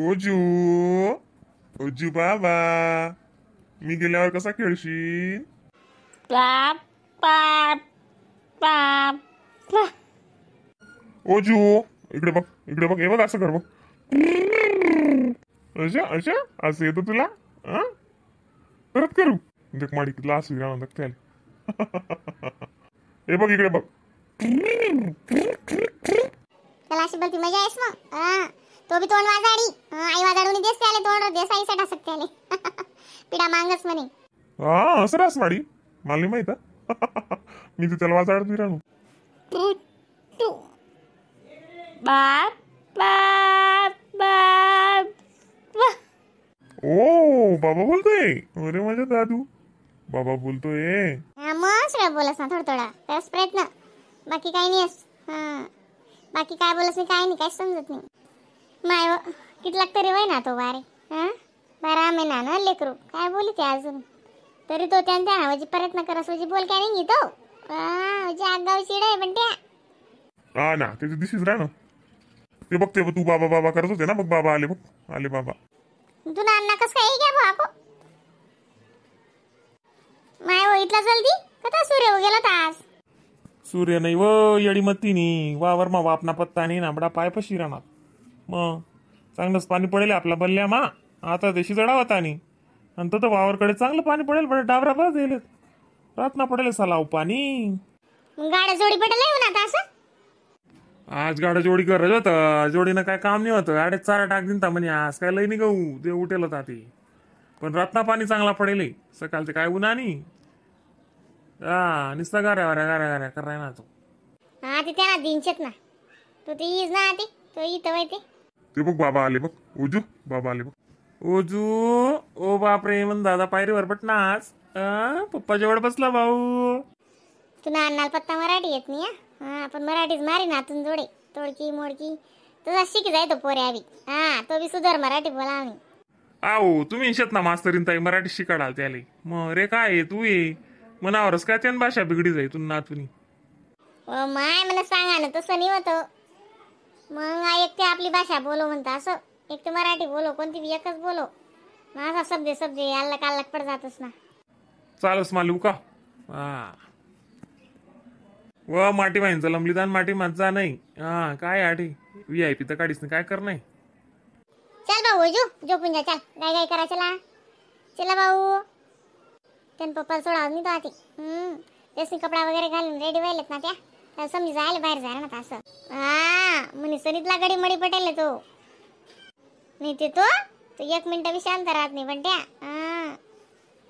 ओजू ओजू बाबा, मी गेल्यावर कसा खेळशील? पाप पाप पाप पाप. ओजू इकडे बघ, इकडे बघ, हे बघ असं कर बघ. अशा अशा असं येतं तुला? परत करू देख माडी लास विरा त्याला. हे बघ इकडे बघ. त्याला अशी बोलती मजा आहेस मग. तो बी तोंड वाजाडी, आई वाजाडून देस त्याले तोंड देस आई सटा सकते आले. पिडा मांगस म्हणे. हा असं रास माडी मला नाही माहित. मी तर त्याला वाजाडत विराणू. तू तू बाप बाप बाप बाप. ओ बाबा बोलतोय. अरे माझा दादू बाबा बोलतोय. मग सगळं बोलस ना थोडं थोडा त्यास प्रयत्न, बाकी काही नाही. बाकी काय बोलस नाही, काय नाही, काय समजत नाही. माय किती लागतं रे वय ना तो बारे. 12 महिना ना लेकरू काय बोली ते अजून तरी तो त्यांच्या नावाची प्रयत्न करस म्हणजे बोल काय नाही तो. आगाव शिड आहे पण त्या. हा ना त्याचे दिसीच राह ना. ते बघते तू बाबा बाबा करत होते ना, बघ बाबा आले, बघ आले बाबा. तू ना अन्ना कस काय घ्या भाको माय हो इथला जल्दी कथा सूर्य हो गेला तास. सूर्य नाही व येडी मत्तीनी वावर मा वापना पत्ता नाही ना बडा पाय पशी राहणार. मग चांगलंच पाणी पडेल आपला बल्ल्या मा. आता देशी जडावत आणि तर वावरकडे चांगलं पाणी पडेल बडा डाबरा बस येईल रात ना पडेल सलाव पाणी. गाड्या जोडी पडला येऊ ना आता असं. आज गाडा जोडी करत होतं, जोडीनं काय काम नाही होतं. गाड्यात चारा टाक दिन म्हणे आज काय लई नाही गहू ते उठेल होता ते. पण रातना पाणी चांगला पडेल सकाळ ते काय उन्हा नाही. नुसता गाऱ्या वाऱ्या गाऱ्या गाऱ्या कराय ना तो. ते त्यांना दिनचेत ना तो ते येईच ना ते तो इथं वय ते. ते बघ बाबा आले बघ. ओजू बाबा आले बघ. ओजू ओ बापरे मन दादा पायरीवर बटना आज पप्पा जवळ बसला भाऊ. तुला अन्नाला पत्ता मराठी येत नाही. आपण मराठीच मारी नातून जोडे तोडकी मोडकी तुझा शिकी जाय तो पोरे आवी. तो बी सुधार मराठी बोलावणी. आओ तुम्ही शेत ना मास्तरीन ताई मराठी शिकाडाल त्याले. मग रे काय तू ये मनावरच काय त्यान भाषा बिगडी जाई तू नातुनी. माय मला सांगा ना तसं नाही होतं. मग एक ते आपली भाषा बोलो म्हणता असं, एक ते मराठी बोलो, कोणती बी एकच बोलो. माझा शब्द शब्द अल्लक अल्लक पड जातच ना. चालच मालू का व माटी वाहिंचं लंबली दान माटी माझा नाही. काय आठी VIP तर काढीस नाही काय कर नाही. चल भाऊ जो पुंजा चल गाय गाय करा चला चला भाऊ. त्यान पप्पाला सोडावं नाही तो आधी. त्यासनी कपडा वगैरे घालून रेडी व्हायलेत ना त्या समजी जायला बाहेर जायला ना असं. म्हणे सनीतला गडी मडी पटेल तो नाही ते तो 1 मिनिट बी शांत राहत नाही पण त्या.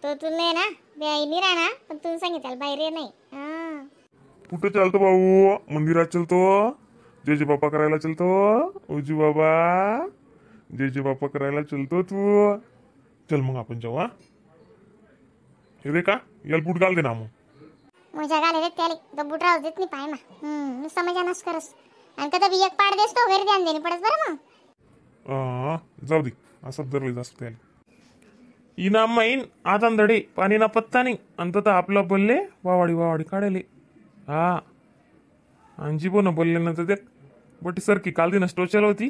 तो तू नाही ना बाई नाही राहणार पण तुम्ही सांगितलं बाहेर ये नाही. कुठे चालतो भाऊ? मंदिरात चलतो, जय जय बाप्पा करायला चलतो. ओजू बाबा जय जय बाप्पा करायला चलतो तू. चल मग आपण जाऊ. हे रे का याला बूट घाल दे ना मग. मजा घाले रे त्याला तो बूट राहू देत नाही पाय ना. समजा नस करस आणि कदा बी एक पाड देसतो घरी ध्यान देणे पडस बरं मग. जाऊ दे असं धरले जास्त त्याला. इनाम माईन आता दडे पाणी ना पत्ता नाही अंतत आपला बोलले वावाडी वावाडी काढले. अंजी बोन बोलले नंतर देख बटी सरकी काल दिनच टोचल होती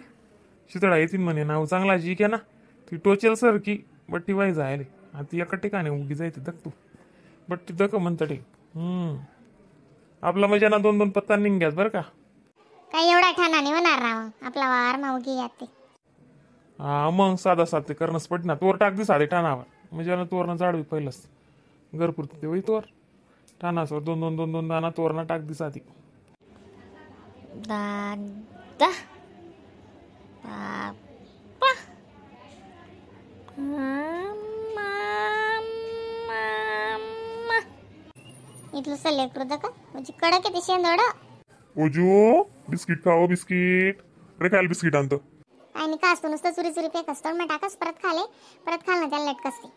शितळा येतील म्हणे नाव चांगला जी क्या ना ती टोचेल सरकी बट्टी वाई जायले. ती एका ठिकाणी उगी जायते दक तू बट्टी दक म्हणतडे. आपला मजा ना 2-2 पत्ता निघ्यास बरं का. काही एवढा ठाणा नाही होणार ना आपला वार ना उगी याते. मग साधा साधे करणंच पड ना. तोर टाक दे साधे टाणावर म्हणजे ना तोरणं जाडवी पहिलंच घरपुरती ते वही तोर टाणासवर 2-2 दाना तोरणं टाक दे साधी. दादा पापा इथलं लेकरू का म्हणजे कडक आहे ते शेंदोड. ओजू बिस्किट खाओ बिस्किट. रे खायला बिस्किट आणतो. आणि कासतो नुसतं चुरी चुरी फेक असतो मग टाकस परत खाल ना त्याला लटक असते.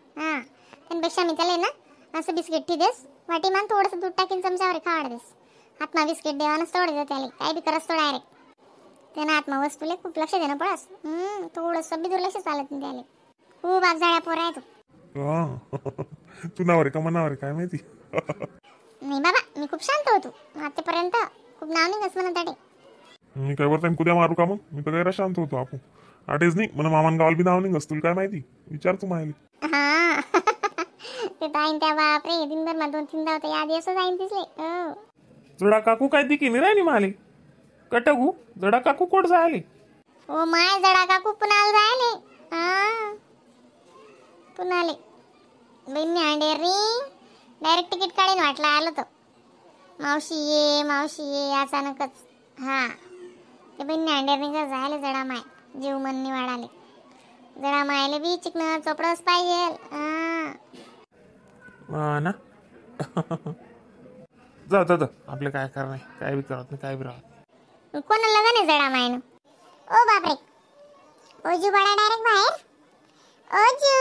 त्यापेक्षा मी त्याला ना असं बिस्किट ठी देस वाटी मान थोडंसं दूध टाकीन चमच्यावर खावाड देस. हातमा बिस्किट देवानच तोडायचं त्याला काय बी करस तो डायरेक्ट. त्यानं आत्मा वस्तूले खूप लक्ष देणं पडस. थोडंसं बी दुर्लक्ष चालत नाही त्याला. खूप आगजाळ्या पोरा आहे तो. तू नावर आहे का मनावर काय माहिती. नाही बाबा मी खूप शांत होतो आतापर्यंत. खूप नाव नाही म्हणत अडे. मी काय वरता कुद्या मारू का मग? मी तर काय शांत होतो आपण. आटेच नाही मला मामान गावाला बी नाव नाही तुला काय माहिती विचार तू माहिती हा ते ताईन त्या बापरे दिनभर मा 2-3दा होते याद असं जाईन तिसले हो. जडा काकू काय दिकी नाही राहिली माले कटगू जडा काकू कोट जायले ओ माय जडा काकू पुण्याला जायले हा पुण्याले बहिणी अंडेरी डायरेक्ट तिकीट काढीन वाटलं आलं तर मावशी ये अचानकच हा ते बहिणी अंडेरनी का जायले जडा माय जीव मननी वाढाले जडा मायले बी चिकन चोपडच पाहिजे हा ना जा जा आपले काय करणार काय बी करत नाही काय बी राहत कोणाला लगा नाही जडा मायनं ओ बापरे ओजू बडा डायरेक्ट बाहेर ओजू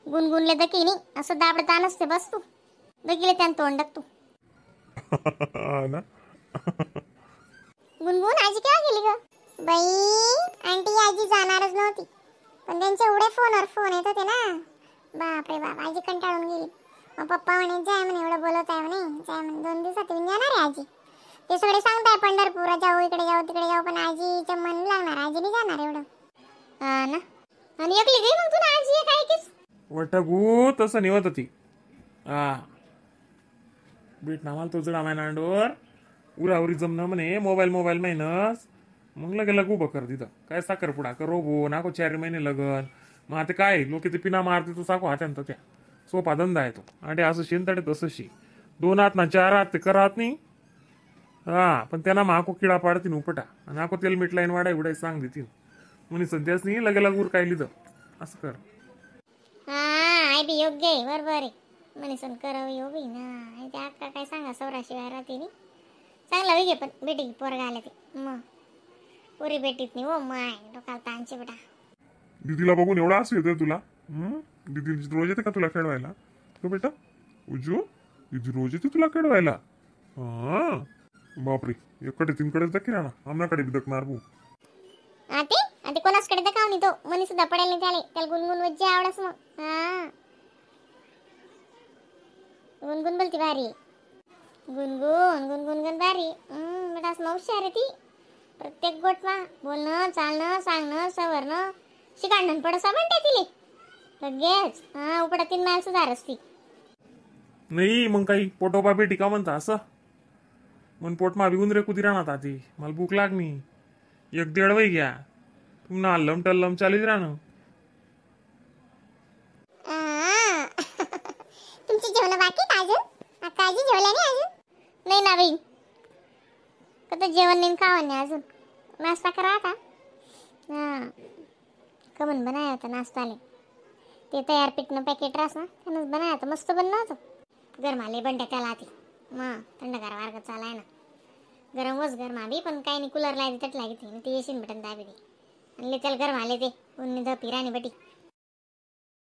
गुनगुनले दकीनी असं दाबडता नसते बस तू दकीले त्यानं तोंड तू हा ना गुनगुन आजी केव्हा गेली ग बाई आंटी आजी जाणारच नव्हती पण त्यांचे एवढे फोनवर फोन येत होते ना बापरे बाप आजी कंटाळून गेली मग पप्पा म्हणे जाय म्हणे एवढं बोलत आहे म्हणे जाय म्हणे 2 दिवसात येऊन जाणार आहे आजी ते सगळे सांगताय पंढरपूर जाऊ इकडे जाऊ तिकडे जाऊ पण आजीचं मन लागणार आजी नाही जाणार एवढं हा ना आणि एकली गई मग तुला आजी काय कीच वटगू तसं निवत होती हा भेट ना मला तो जडा माय नांडोर उरावरी जमणं म्हणे मोबाईल महिनस मग लगे लगू बकर तिथं काय साखरपुडा कर रोबो नाको 4 महिने लगन मग आता काय लोक ते पिना मारते तो साको हात्यानं त्या सोपा धंदा आहे तो आणि असं शेंताडे तसं शी 2 हात ना 4 हात ते करत नाही हा पण त्यांना माको किडा पाडतीन उपटा आणि नाको तेल मीठ लाईन वाडाय उडाय सांग देतील म्हणे सध्याच नाही लगे लगूर काय लिहिलं असं कर हा आय बी योग्य आहे बरोबर आहे मनीसन करावं योगी ना ते अक्का काय सांगा सौराशिवाय राहते नी चांगला वेगळे पण बेटी पोरगा आले ते मग पुरी बेटीत नाही हो माय डोकाला ताणचे बेटा दीदीला बघून एवढा असं येतोय तुला दीदी रोज येते का तुला खेळवायला तो बेटा उजू दीदी रोज येते तुला खेळवायला हा बापरे एकडे 3कडेच दक्की राहणार आमनाकडे बी दकणार भाऊ आते कोणासकडे दकाव नाही तो मनी सुद्धा पडेल नाही त्याला गुनगुन वज्जे आवडस मग हा गुनगुन बोलती भारी गुनगुन भारी बेटा हुशार आहे ती प्रत्येक गोटवा बोलणं चालणं सांगणं सवरणं शिकाडणं पडसा म्हणते तिले लगेच हा उपडा 3 मायल सुधार असती नाही मग काही पोटोबा बेटी का म्हणता असं मन पोट मा बिगून रे कुदी राहणार आधी मला भूक लागणी 1-1.5 वय घ्या तुम्हाला हल्लम टल्लम चालीत राहणं तुमची जेवण बाकी अजून अक्का आजी जेवल्या नाही अजून नाही ना बाई कधी जेवण नाही खावं नाही अजून नाश्ता करा आता हा कमन बनाया होता नाश्ताले ते तयार पीठनं पॅकेट रास ना त्यानंच बनाया होता मस्त बनलं होतं गरमाले बंड्या त्याला आधी मग थंडगार वार्ग चालाय ना गरम वच गरमा बी पण काही नाही कूलर लागे तट लागे ते येशील बटन दाबी दे आणि त्याला गरम आले ते उन्नी द पिराणी बटी